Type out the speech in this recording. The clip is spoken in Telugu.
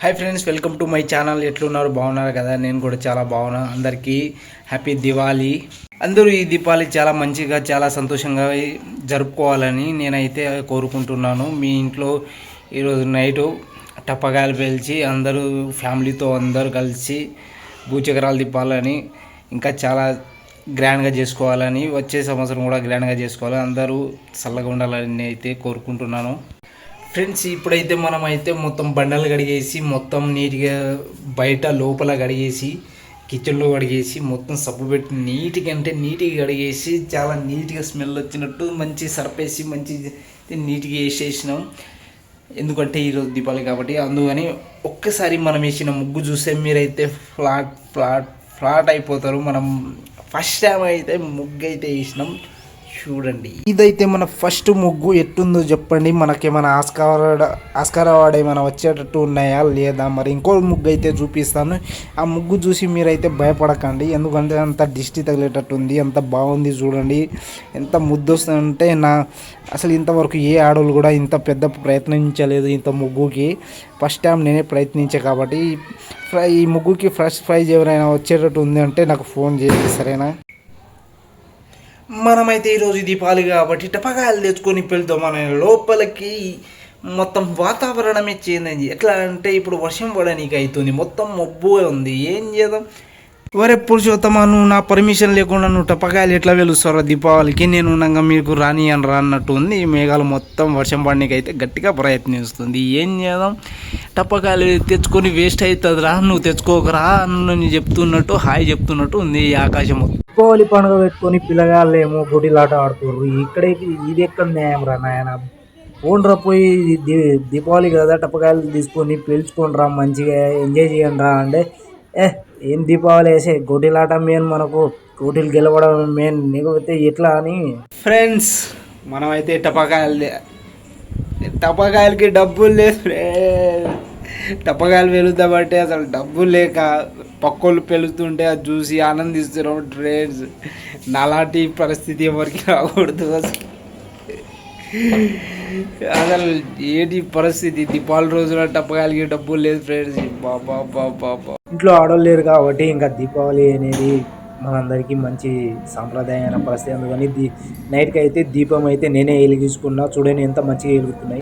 Hi friends, welcome to my channel. ఎట్లున్నారు? బాగున్నారు కదా? నేను కూడా చాలా బాగున్నా. అందరికీ హ్యాపీ దివాళీ. అందరూ ఈ దీపావళి చాలా మంచిగా చాలా సంతోషంగా జరుపుకోవాలని నేనైతే కోరుకుంటున్నాను. మీ ఇంట్లో ఈరోజు నైటు టపకాయలు పేల్చి అందరూ ఫ్యామిలీతో అందరూ కలిసి భూచక్రాలు తిప్పాలని, ఇంకా చాలా గ్రాండ్గా చేసుకోవాలని, వచ్చే సంవత్సరం కూడా గ్రాండ్గా చేసుకోవాలని, అందరూ చల్లగా ఉండాలని అయితే కోరుకుంటున్నాను. ఫ్రెండ్స్, ఇప్పుడైతే మనమైతే మొత్తం బండలు కడిగేసి మొత్తం నీట్గా బయట లోపల కడిగేసి కిచెన్లో కడిగేసి మొత్తం సబ్బు పెట్టి నీట్గా కడిగేసి చాలా నీట్గా స్మెల్ వచ్చినట్టు మంచి సర్పేసి మంచి నీట్గా వేసేసినాం. ఎందుకంటే ఈరోజు దీపావళి కాబట్టి. అందుకని ఒక్కసారి మనం వేసిన ముగ్గు చూస్తే మీరైతే ఫ్లాట్ అయిపోతారు. మనం ఫస్ట్ టైం అయితే ముగ్గు అయితే వేసినాం, చూడండి. ఇదైతే మన ఫస్ట్ ముగ్గు. ఎట్టుందో చెప్పండి. మనకేమైనా ఆస్కార్ అవార్డు ఏమైనా వచ్చేటట్టు ఉన్నాయా లేదా? మరి ఇంకో ముగ్గు అయితే చూపిస్తాను. ఆ ముగ్గు చూసి మీరైతే భయపడకండి, ఎందుకంటే అంత దిష్టి తగిలేటట్టు ఉంది. అంత బాగుంది చూడండి. ఎంత ముద్దు వస్తుందంటే అసలు ఇంతవరకు ఏ ఆడవాళ్ళు కూడా ఇంత పెద్ద ప్రయత్నించలేదు ఇంత ముగ్గుకి. ఫస్ట్ టైం నేనే ప్రయత్నించా కాబట్టి ఈ ముగ్గుకి ఫస్ట్ ప్రైజ్ ఎవరైనా వచ్చేటట్టు ఉంది అంటే నాకు ఫోన్ చేయండి, సరేనా? మనమైతే ఈరోజు దీపావళి కాబట్టి టపకాయలు తెచ్చుకొని వెళ్తాం. మన లోపలికి మొత్తం వాతావరణమే చేంజ్ అయింది. ఎట్లా అంటే ఇప్పుడు వర్షం పడనీకి అవుతుంది, మొత్తం మబ్బుగా ఉంది. ఏం చేద్దాం? వరే పురుషోత్తమ, నువ్వు నా పర్మిషన్ లేకుండా నువ్వు టపకాయలు ఎట్లా వెలుస్తారో దీపావళికి? నేను ఉండగా మీకు రాని అని అన్నట్టు ఉంది. ఈ మేఘాలు మొత్తం వర్షం పడనీకి అయితే గట్టిగా ప్రయత్నిస్తుంది. ఏం చేద్దాం? టపకాయలు తెచ్చుకొని వేస్ట్ అవుతుందిరా, నువ్వు తెచ్చుకోకరా అని చెప్తున్నట్టు హాయ్ చెప్తున్నట్టు ఉంది ఈ ఆకాశం. దీపావళి పండుగ పెట్టుకొని పిల్లగాళ్ళు ఏమో గొడ్డిలాట ఆడుతుర్రు. ఇక్కడైతే ఇది ఎక్కడ న్యాయం రా నాయన? ఓన్రా పోయి దీపావళి కదా టపకాయలు తీసుకొని పీల్చుకొని రా, మంచిగా ఎంజాయ్ చేయండి రా అంటే ఏం దీపావళి వేసే గొడ్డిలాట మెయిన్, మనకు గొడ్డీలు గెలవడం మెయిన్, లేకపోతే ఎట్లా అని. ఫ్రెండ్స్, మనమైతే టపకాయలకి డబ్బులు లేదు. టపకాయలు వెలుద్దామంటే అసలు డబ్బులు లేక పక్కోళ్ళు పెరుగుతుంటే అది చూసి ఆనందిస్తున్నాం ఫ్రెండ్స్. నాలాంటి పరిస్థితి ఎవరికి రాకూడదు. అసలు ఏంటి పరిస్థితి? దీపావళి రోజున టపకాయలకి డబ్బులు లేదు ఫ్రెండ్స్. బాబా ఇంట్లో ఆడవాళ్ళు లేరు కాబట్టి ఇంకా దీపావళి అనేది మనందరికీ మంచి సాంప్రదాయమైన పరిస్థితి. అందుకని నైట్కి అయితే దీపం అయితే నేనే వెలిగించుకున్నా. చూడండి ఎంత మంచిగా వెలుగుతున్నాయి.